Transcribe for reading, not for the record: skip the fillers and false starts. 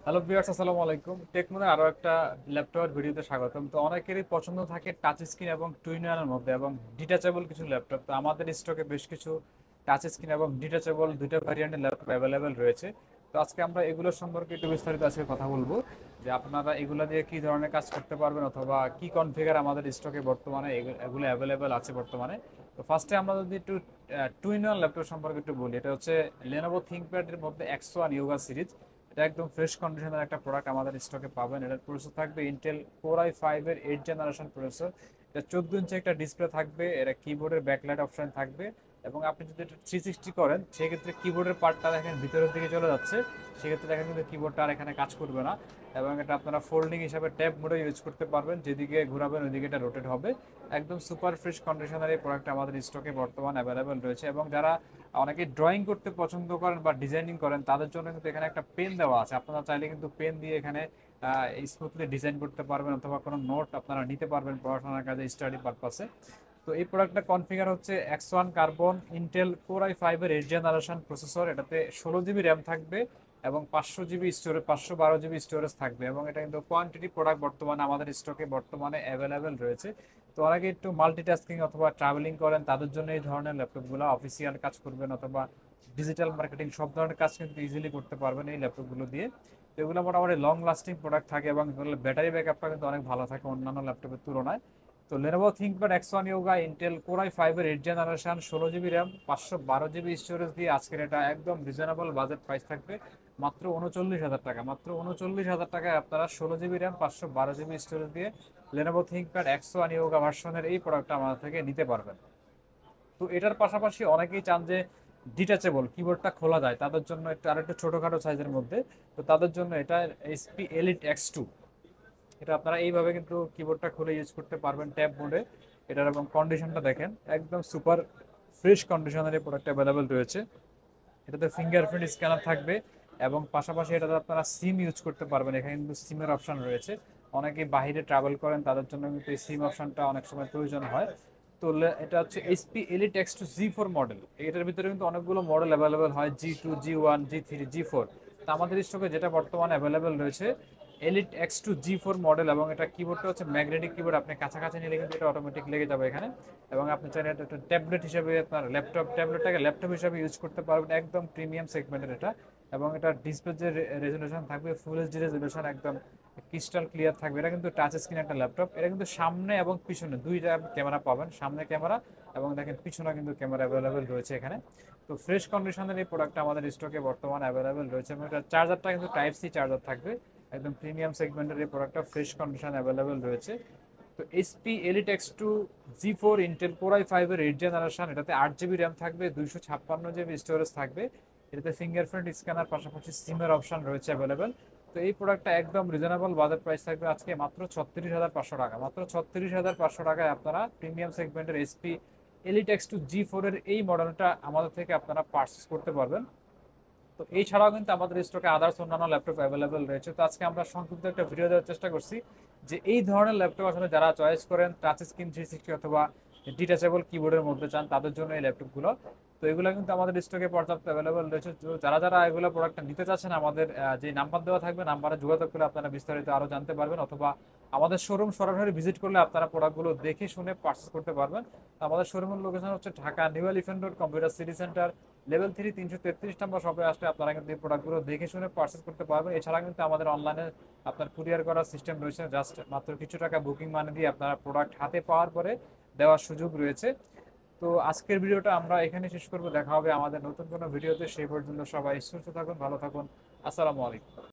Hello viewers, আসসালামু আলাইকুম। টেকমোনের আরো একটা ল্যাপটপের ভিডিওতে স্বাগতম। তো অনেকেরই পছন্দ থাকে টাচ স্ক্রিন এবং টু ইন ওয়ানের মধ্যে এবং ডিটাচেবল কিছু ল্যাপটপ। তো আমাদের স্টকে বেশ কিছু টাচ স্ক্রিন এবং ডিটাচেবল দুইটা ভ্যারিয়েন্টের ল্যাপটপ অ্যাভেলেবেল রয়েছে। তো আজকে আমরা এগুলোর সম্পর্কে একটু বিস্তারিত আজকে কথা বলবো, যে আপনারা এগুলো দিয়ে কি ধরনের কাজ করতে পারবেন অথবা কি কনফিগার আমাদের স্টকে বর্তমানে এগুলো অ্যাভেলেবেল আছে বর্তমানে। তো ফার্স্টে আমরা যদি একটু টু ইন ওয়ান ল্যাপটপ সম্পর্কে একটু বলি, এটা হচ্ছে লেনোভো থিংকপ্যাডের মধ্যে X1 ইয়োগা সিরিজ। এটা একদম ফ্রেশ কন্ডিশনের একটা প্রোডাক্ট আমাদের স্টকে পাবেন। এটার প্রসেসর থাকবে ইন্টেল কোর i5 এর 8 জেনারেশন প্রসেসর। এটা 14 ইঞ্চি একটা ডিসপ্লে থাকবে, এটা কিবোর্ডের ব্যাকলাইট অপশন থাকবে। এবং আপনি যদি এটা 360 করেন সেক্ষেত্রে কিবোর্ডের পার্টটা দেখেন ভিতরের দিকে চলে যাচ্ছে, সেক্ষেত্রে দেখেন কিন্তু কিবোর্ডটা আর এখানে কাজ করবে না। এবং এটা আপনারা ফোল্ডিং হিসাবে ট্যাব মোডে ইউজ করতে পারবেন, যেদিকে ঘোরাবেন ওইদিকে এটা রোটেট হবে। একদম সুপার ফ্রেশ কন্ডিশনের এই প্রোডাক্ট আমাদের স্টকে বর্তমান অ্যাভেলেবেল রয়েছে। এবং যারা অনেকে ড্রয়িং করতে পছন্দ করেন বা ডিজাইনিং করেন তাদের জন্য কিন্তু এখানে একটা পেন দেওয়া আছে। আপনারা চাইলে কিন্তু পেন দিয়ে এখানে স্মুথলি ডিজাইন করতে পারবেন অথবা কোনো নোট আপনারা নিতে পারবেন পড়াশোনার কাজে, স্টাডি পারপাসে। তো এই প্রোডাক্টটা কনফিগার হচ্ছে X1 carbon Intel core i5 এর 8 জেনারেশন প্রসেসর। এটাতে 16 জিবি র্যাম থাকবে এবং 500 জিবি স্টোরেজ, 512 জিবি স্টোরেজ থাকবে। এবং এটা কিন্তু কোয়ান্টিটি প্রোডাক্ট বর্তমানে আমাদের স্টকে বর্তমানে অ্যাভেলেবেল রয়েছে। তো অনেকে একটু মাল্টিটাস্কিং অথবা ট্রাভেলিং করেন তাদের জন্য এই ধরনের ল্যাপটপগুলো, অফিসিয়াল কাজ করবেন অথবা ডিজিটাল মার্কেটিং সব ধরনের কাজ কিন্তু ইজিলি করতে পারবেন এই ল্যাপটপগুলো দিয়ে। তো এগুলো মোটামুটি লং লাস্টিং প্রোডাক্ট থাকে এবং ব্যাটারি ব্যাকআপটা কিন্তু অনেক ভালো থাকে অন্যান্য ল্যাপটপের তুলনায়। তো Lenovo ThinkPad X1 Yoga Intel core i5 এর 8 generation, 16 GB RAM, 512 GB storage দিয়ে আজকের এটা একদম রিজনেবল বাজেট প্রাইস থাকবে মাত্র 39,000 টাকা। মাত্র 39,000 টাকায় আপনারা 16 জিবি র্যাম, 512 জিবি স্টোরেজ দিয়ে Lenovo ThinkPad X1 Yoga ভার্সনের এই প্রোডাক্টটা আমাদের থেকে নিতে পারবেন। তো এটার পাশাপাশি অনেকেই চান যে ডিটাচেবল কিবোর্ডটা খোলা যায়, তাদের জন্য একটু আরেকটু ছোটখাটো সাইজের মধ্যে। তো তাদের জন্য এটা HP Elite X2। এটা আপনারা এইভাবে কিন্তু কিবোর্ডটা খুলে ইউজ করতে পারবেন ট্যাব মোডে। এটার এবং কন্ডিশনটা দেখেন একদম সুপার ফ্রেশ কন্ডিশনের এই প্রোডাক্ট অ্যাভেলেবেল রয়েছে। এটাতে ফিঙ্গারপ্রিন্ট স্ক্যানার থাকবে এবং পাশাপাশি এটাতে আপনারা সিম ইউজ করতে পারবেন। এখানে কিন্তু সিমের অপশন রয়েছে। অনেকে বাইরে ট্রাভেল করেন তাদের জন্য কিন্তু এই সিম অপশনটা অনেক সময় প্রয়োজন হয়। তো এটা হচ্ছে HP Elite X2 G4 model. এটার ভিতরে কিন্তু অনেকগুলো মডেল অ্যাভেলেবেল হয়, G2, G1, G3, G4। তো আমাদের স্টকে যেটা বর্তমানে অ্যাভেলেবেল রয়েছে Elite X2 G4 মডেল। এবং এটা কিবোর্ডটা হচ্ছে ম্যাগনেটিক কিবোর্ড, আপনি কাছাকাছি নিলে কিন্তু এটা অটোমেটিক লেগে যাবে এখানে। এবং আপনি চাইলে এটা একটা ট্যাবলেট হিসেবে, আপনার ট্যাবলেটটাকে ল্যাপটপ হিসেবে ইউজ করতে পারবেন। একদম প্রিমিয়াম সেগমেন্টের এটা। এবং এটা ডিসপ্লে যে রেজলিউশন থাকবে ফুল এইচডি রেজলিউশন, একদম ক্রিস্টাল ক্লিয়ার থাকবে। এটা কিন্তু টাচ স্ক্রিন একটা ল্যাপটপ। এটা কিন্তু সামনে এবং পিছনে দুইটা ক্যামেরা পাবেন, সামনে ক্যামেরা এবং দেখেন পিছনে কিন্তু ক্যামেরা অ্যাভেলেবেল রয়েছে এখানে। তো ফ্রেশ কন্ডিশনের এই প্রোডাক্টটা আমাদের স্টকে বর্তমানে অ্যাভেলেবেল রয়েছে। এবং এটা চার্জারটা কিন্তু টাইপ সি চার্জার থাকবে। একদম প্রিমিয়াম সেগমেন্টের এই প্রোডাক্টটা ফ্রেশ কন্ডিশন অ্যাভেলেবেল রয়েছে। তো HP Elite X2 G4 Intel core i5 এর 8 জেনারেশন। এটাতে 8 জিবি র্যাম থাকবে, 256 জিবি স্টোরেজ থাকবে। এটাতে ফিঙ্গারপ্রিন্ট স্ক্যানার পাশাপাশি সিমের অপশন রয়েছে অ্যাভেলেবেল। তো এই প্রোডাক্টটা একদম রিজনেবল বাজেট প্রাইস থাকবে আজকে মাত্র 36,500 টাকা। মাত্র 36,500 টাকায় আপনারা প্রিমিয়াম সেগমেন্টের HP Elite X2 G4 এর এই মডেলটা আমাদের থেকে আপনারা পারচেস করতে পারবেন। তো এই ছাড়াও কিন্তু আমাদের স্টকে আদার্স অন্যান্য ল্যাপটপ অ্যাভেলেবেল রয়েছে। তো আজকে আমরা সংক্ষিপ্ত একটা ভিডিও দেওয়ার চেষ্টা করছি যে এই ধরনের ল্যাপটপ আসলে যারা চয়েস করেন টাচ স্ক্রিন 360 অথবা ডিটাচেবল কিবোর্ডের মধ্যে চান তাদের জন্য এই ল্যাপটপগুলো। তো এগুলো কিন্তু আমাদের স্টকে পর্যাপ্ত অ্যাভেলেবেল রয়েছে। তো যারা যারা এগুলো প্রোডাক্টটা নিতে চাচ্ছেন, আমাদের যে নাম্বার দেওয়া থাকবে নাম্বারে যোগাযোগ করে আপনারা বিস্তারিত আরও জানতে পারবেন, অথবা আমাদের শোরুম সরাসরি ভিজিট করলে আপনারা প্রোডাক্টগুলো দেখে শুনে পারচেস করতে পারবেন। তো আমাদের শোরুমের লোকেশন হচ্ছে Dhaka new elephant road, computer city centre, level 3, 333 নম্বর শপে আসলে আপনারা কিন্তু এই প্রোডাক্টগুলো দেখে শুনে পারচেস করতে পারবেন। এছাড়া কিন্তু আমাদের অনলাইনে আপনার কুরিয়ার করার সিস্টেম রয়েছে, জাস্ট মাত্র কিছু টাকা বুকিং মানি দিয়ে আপনারা প্রোডাক্ট হাতে পাওয়ার পরে দেওয়ার সুযোগ রয়েছে। তো আজকের ভিডিওটা আমরা এখানে শেষ করবো, দেখা হবে আমাদের নতুন কোনো ভিডিওতে। সেই পর্যন্ত সবাই সুস্থ থাকুন, ভালো থাকুন। আসসালামু আলাইকুম।